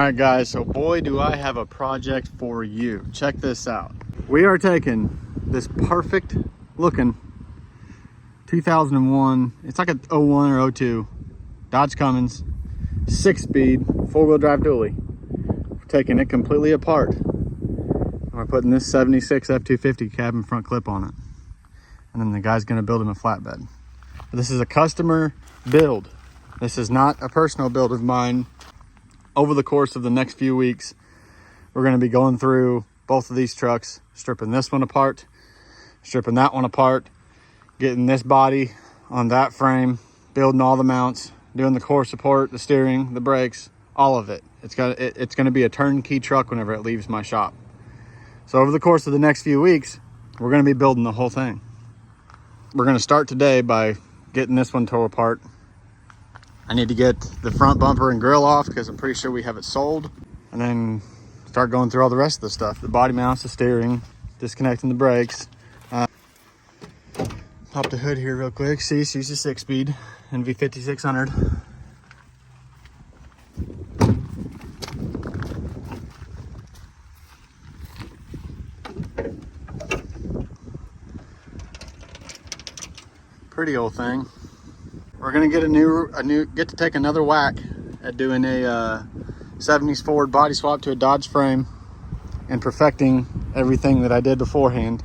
right guys, so boy do I have a project for you. Check this out. We are taking this perfect looking 2001, it's like a 01 or 02 Dodge Cummins 6-speed four-wheel drive dually. We're taking it completely apart. We're putting this 76 f250 cab and front clip on it, and then the guy's going to build him a flatbed. But this is a customer build. This is not a personal build of mine. Over the course of the next few weeks, we're going to be going through both of these trucks, stripping this one apart, stripping that one apart, getting this body on that frame, building all the mounts, doing the core support, the steering, the brakes, all of it. It's going to be a turnkey truck whenever it leaves my shop. So over the course of the next few weeks, we're going to be building the whole thing. We're going to start today by getting this one tore apart. I need to get the front bumper and grill off because I'm pretty sure we have it sold, and then start going through all the rest of the stuff, the body mounts, the steering, disconnecting the brakes. Pop the hood here real quick. See, it's used a 6-speed NV 5600. Pretty old thing. We're gonna get get to take another whack at doing a 70s Ford body swap to a Dodge frame and perfecting everything that I did beforehand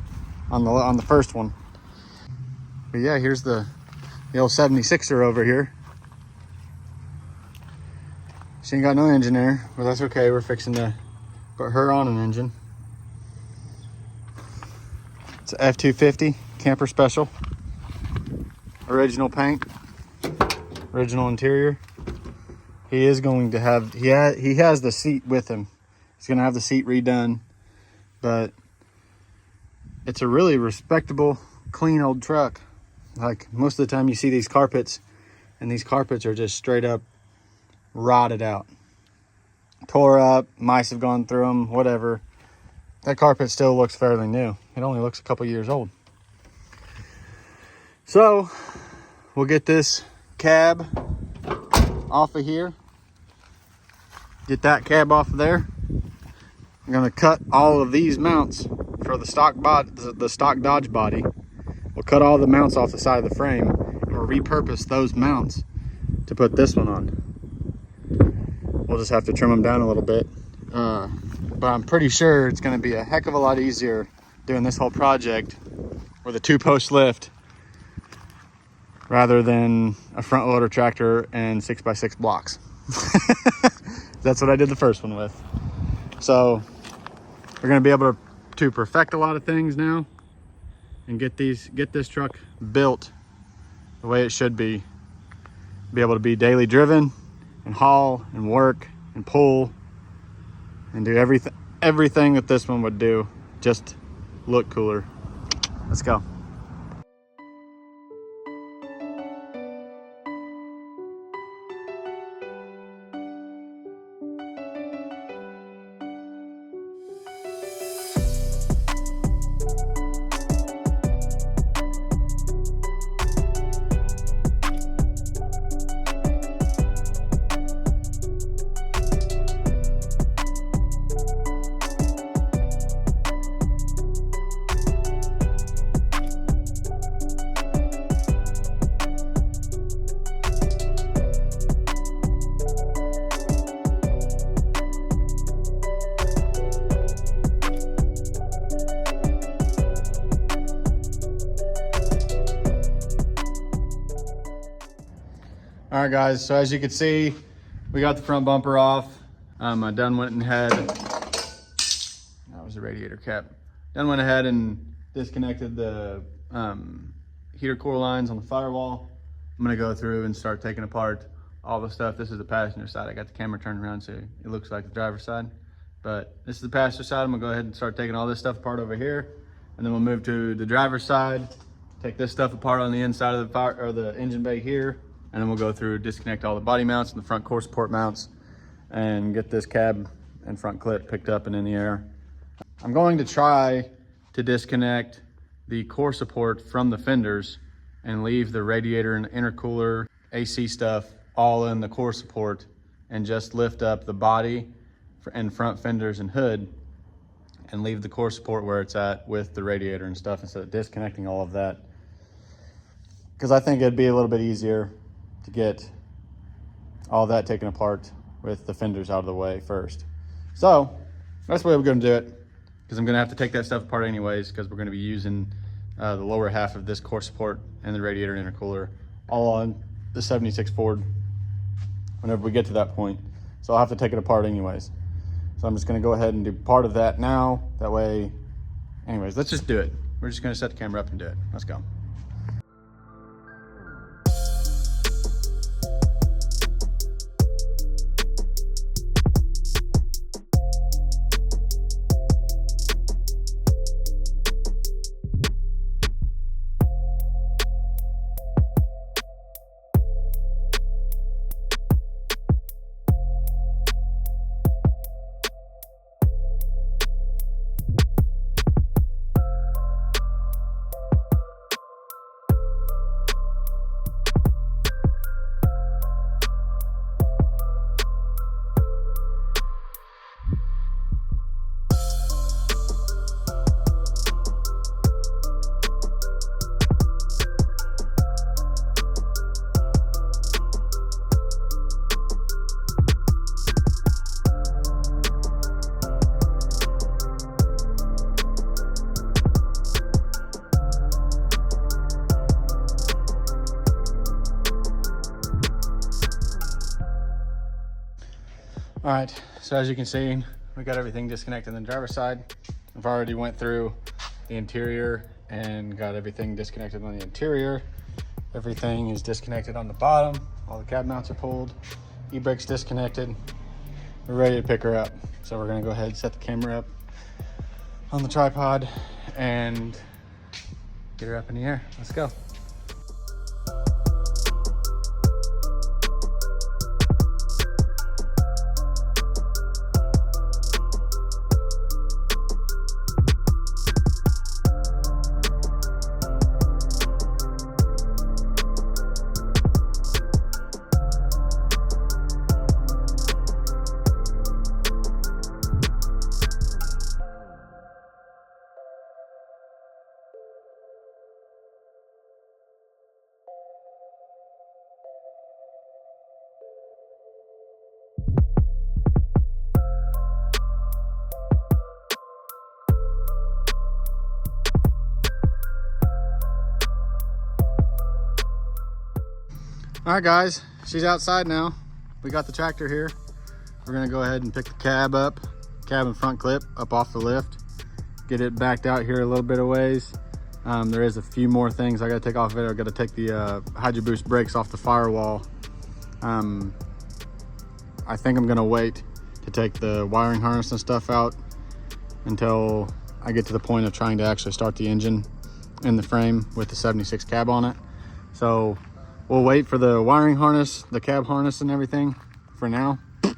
on the first one. But yeah, here's the old 76er over here. She ain't got no engine there, but that's okay. We're fixing to put her on an engine. It's an f250 camper special. Original paint, original interior. He is going to have, he has the seat with him. He's gonna have the seat redone, but it's a really respectable, clean old truck. Like most of the time you see these carpets, and these carpets are just straight up rotted out, tore up, mice have gone through them, whatever. That carpet still looks fairly new. It only looks a couple years old. So we'll get this cab off of here, get that cab off of there. I'm gonna cut all of these mounts for the stock Dodge body. We'll cut all the mounts off the side of the frame, and we'll repurpose those mounts to put this one on. We'll just have to trim them down a little bit, but I'm pretty sure it's gonna be a heck of a lot easier doing this whole project with a 2-post lift rather than a front loader tractor and 6x6 blocks. That's what I did the first one with. So we're gonna be able to perfect a lot of things now and get this truck built the way it should be able to be daily driven and haul and work and pull and do everything that this one would do, just look cooler. Let's go. All right guys, so as you can see, we got the front bumper off. I done went and had, that was the radiator cap. Done went ahead and disconnected the heater core lines on the firewall. I'm gonna go through and start taking apart all the stuff. This is the passenger side. I got the camera turned around so it looks like the driver's side. But this is the passenger side. I'm gonna go ahead and start taking all this stuff apart over here. And then we'll move to the driver's side, take this stuff apart on the inside of the engine bay here. And then we'll go through, disconnect all the body mounts and the front core support mounts and get this cab and front clip picked up and in the air. I'm going to try to disconnect the core support from the fenders and leave the radiator and intercooler AC stuff all in the core support and just lift up the body and front fenders and hood and leave the core support where it's at with the radiator and stuff instead of disconnecting all of that. Because I think it'd be a little bit easier to get all that taken apart with the fenders out of the way first. So that's the way we're going to do it, because I'm going to have to take that stuff apart anyways, because we're going to be using the lower half of this core support and the radiator and intercooler all on the 76 Ford whenever we get to that point. So I'll have to take it apart anyways. So I'm just going to go ahead and do part of that now. That way, anyways, let's just do it. We're just going to set the camera up and do it. Let's go. All right, so as you can see, we got everything disconnected on the driver's side. I've already went through the interior and got everything disconnected on the interior. Everything is disconnected on the bottom. All the cab mounts are pulled. E-brake's disconnected. We're ready to pick her up. So we're gonna go ahead and set the camera up on the tripod and get her up in the air. Let's go. All right, guys, she's outside now. We got the tractor here. We're gonna go ahead and pick the cab and front clip up off the lift, get it backed out here a little bit of ways. There is a few more things I gotta take off of it. I gotta take the Hydro Boost brakes off the firewall. I think I'm gonna wait to take the wiring harness and stuff out until I get to the point of trying to actually start the engine in the frame with the 76 cab on it. So we'll wait for the wiring harness, the cab harness and everything for now. I'm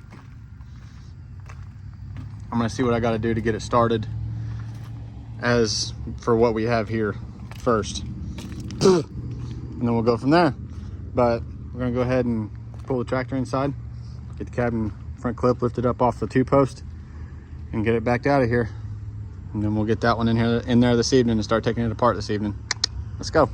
gonna see what I gotta do to get it started as for what we have here first. And then we'll go from there. But we're gonna go ahead and pull the tractor inside, get the cab and front clip lifted up off the 2-post and get it backed out of here. And then we'll get that one in there this evening and start taking it apart this evening. Let's go.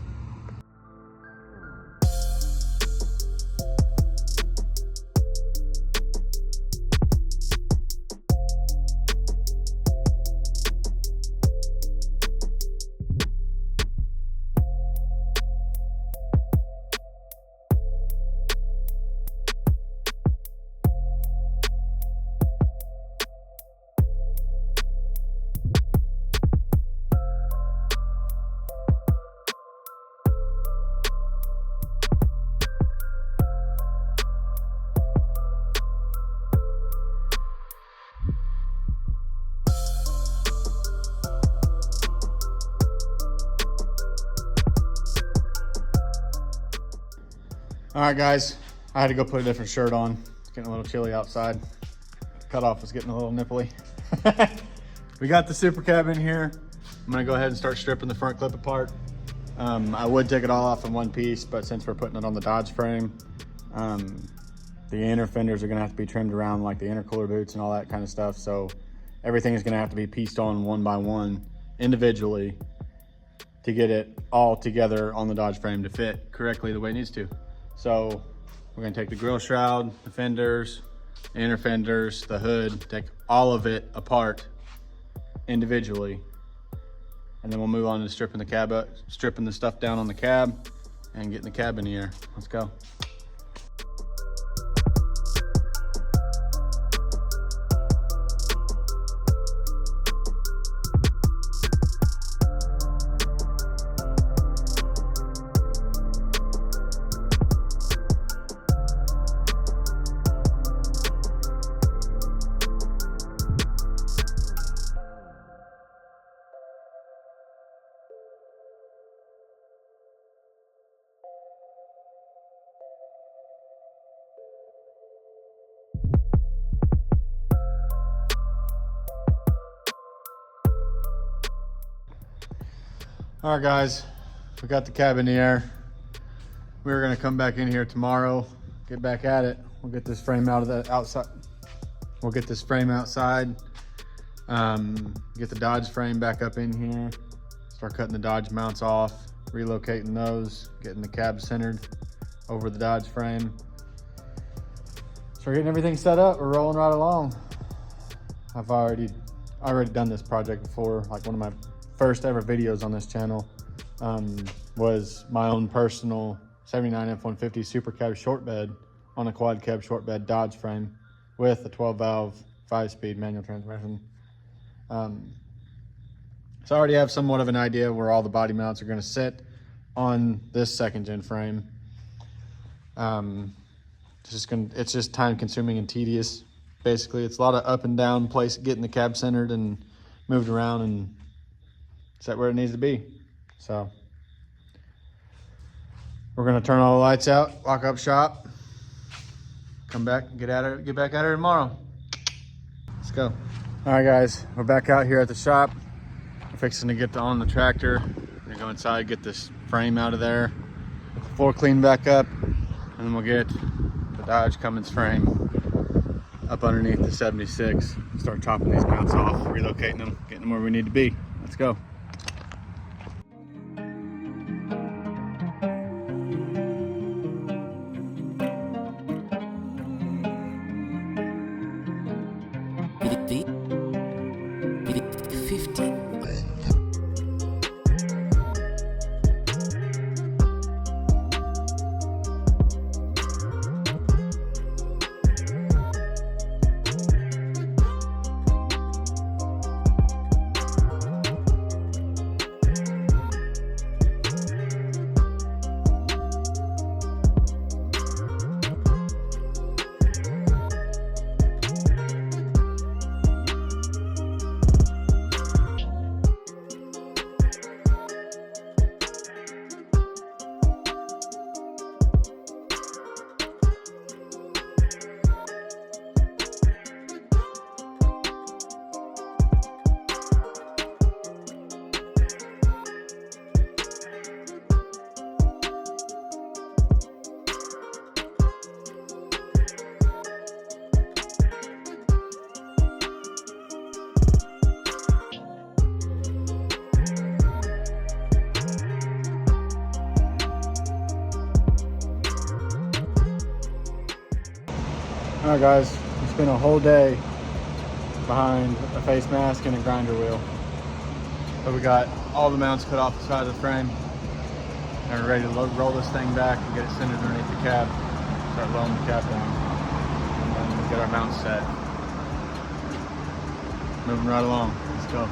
All right, guys, I had to go put a different shirt on. It's getting a little chilly outside. Cutoff was getting a little nipply. We got the super cab in here. I'm gonna go ahead and start stripping the front clip apart. I would take it all off in one piece, but since we're putting it on the Dodge frame, The inner fenders are gonna have to be trimmed around, like the intercooler boots and all that kind of stuff. So everything is gonna have to be pieced on one by one individually to get it all together on the Dodge frame to fit correctly the way it needs to. So we're gonna take the grill shroud, the fenders, the inner fenders, the hood, take all of it apart individually. And then we'll move on to stripping the cab up, stripping the stuff down on the cab and getting the cab in the air. Let's go. All right, guys, we got the cab in the air. We're gonna come back in here tomorrow, get back at it. We'll get this frame out of the outside. We'll get this frame outside, get the Dodge frame back up in here, start cutting the Dodge mounts off, relocating those, getting the cab centered over the Dodge frame. So we're getting everything set up, we're rolling right along. I've already done this project before. Like, one of my first ever videos on this channel was my own personal 79 F-150 Super Cab short bed on a quad cab short bed Dodge frame with a 12 valve 5-speed manual transmission. So I already have somewhat of an idea where all the body mounts are going to sit on this second gen frame. It's just time consuming and tedious. Basically, it's a lot of up and down place, getting the cab centered and moved around and set where it needs to be. So we're gonna turn all the lights out, lock up shop, come back and get back at her tomorrow. Let's go. All right, guys, we're back out here at the shop. We're fixing to get on the tractor. We're gonna go inside, get this frame out of there, get the floor cleaned back up, and then we'll get the Dodge Cummins frame up underneath the 76. Start chopping these mounts off, relocating them, getting them where we need to be. Let's go. All right, guys, we spent a whole day behind a face mask and a grinder wheel. But we got all the mounts cut off the side of the frame and we're ready to roll this thing back and get it centered underneath the cab. Start lowering the cab down and then get our mounts set. Moving right along. Let's go.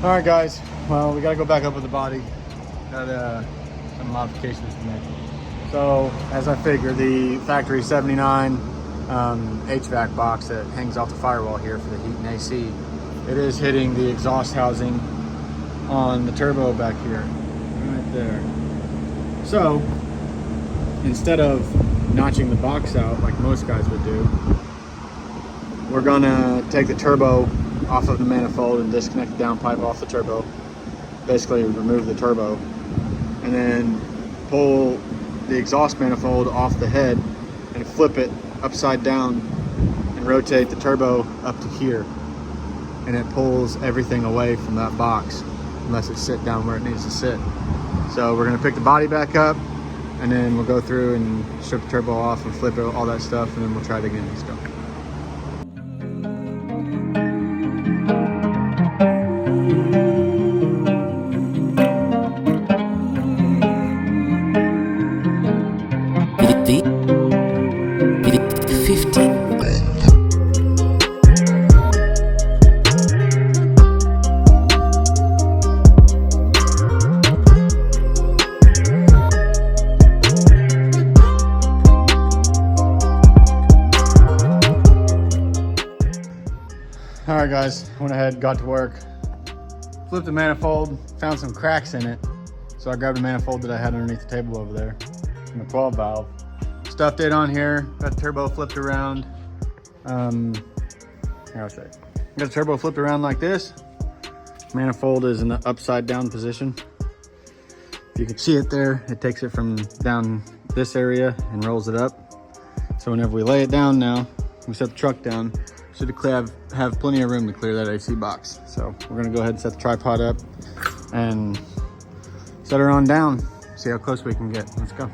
All right, guys, well, we gotta go back up with the body. Got some modifications to make. So, as I figured, the factory 79 HVAC box that hangs off the firewall here for the heat and AC, it is hitting the exhaust housing on the turbo back here, right there. So instead of notching the box out like most guys would do, we're gonna take the turbo off of the manifold and disconnect the downpipe off the turbo. Basically remove the turbo, and then pull the exhaust manifold off the head and flip it upside down and rotate the turbo up to here. And it pulls everything away from that box unless it's sit down where it needs to sit. So we're gonna pick the body back up, and then we'll go through and strip the turbo off and flip it, all that stuff, and then we'll try it again. Let's go. All right, guys, went ahead, got to work, flipped the manifold, found some cracks in it. So I grabbed a manifold that I had underneath the table over there, from the 12 valve. Stuffed it on here, got the turbo flipped around. Here, I'll show you. Got the turbo flipped around like this. Manifold is in the upside down position. If you can see it there, it takes it from down this area and rolls it up. So whenever we lay it down now, we set the truck down, should have plenty of room to clear that AC box. So we're gonna go ahead and set the tripod up and set her on down, see how close we can get. Let's go.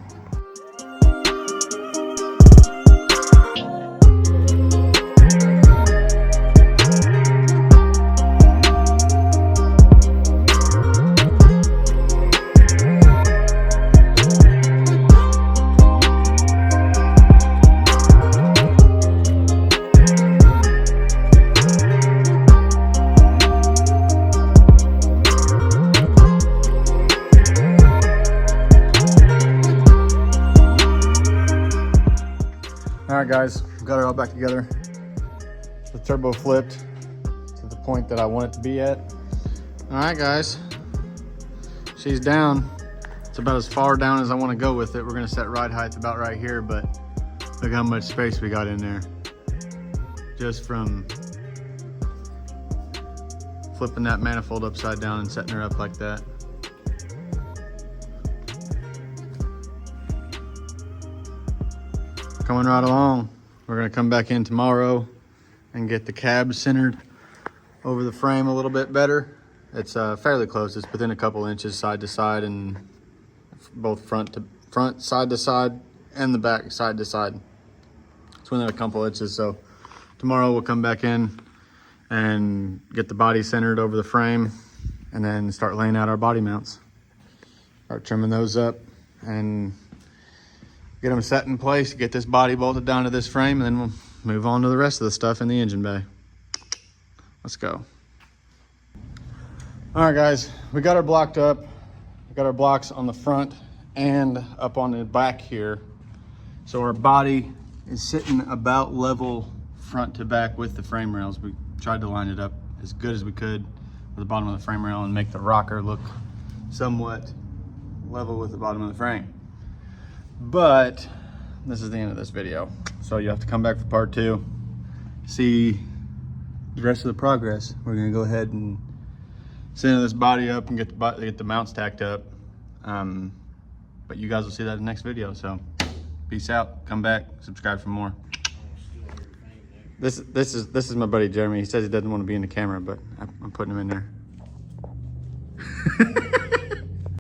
All right, guys, got it all back together. The turbo flipped to the point that I want it to be at. All right, guys, she's down. It's about as far down as I want to go with it. We're gonna set ride height about right here, but look how much space we got in there. Just from flipping that manifold upside down and setting her up like that. Coming right along. We're gonna come back in tomorrow and get the cab centered over the frame a little bit better. It's fairly close. It's within a couple inches side to side, and both front to front, side to side, and the back side to side. It's within a couple inches. So tomorrow we'll come back in and get the body centered over the frame, and then start laying out our body mounts. Start trimming those up and get them set in place, get this body bolted down to this frame, and then we'll move on to the rest of the stuff in the engine bay. Let's go. All right, guys, we got her blocked up. We got our blocks on the front and up on the back here. So our body is sitting about level front to back with the frame rails. We tried to line it up as good as we could with the bottom of the frame rail and make the rocker look somewhat level with the bottom of the frame. But this is the end of this video. So you have to come back for part 2, see the rest of the progress. We're gonna go ahead and center this body up and get the mounts tacked up. But you guys will see that in the next video. So peace out, come back, subscribe for more. This is my buddy Jeremy. He says he doesn't want to be in the camera, but I'm putting him in there.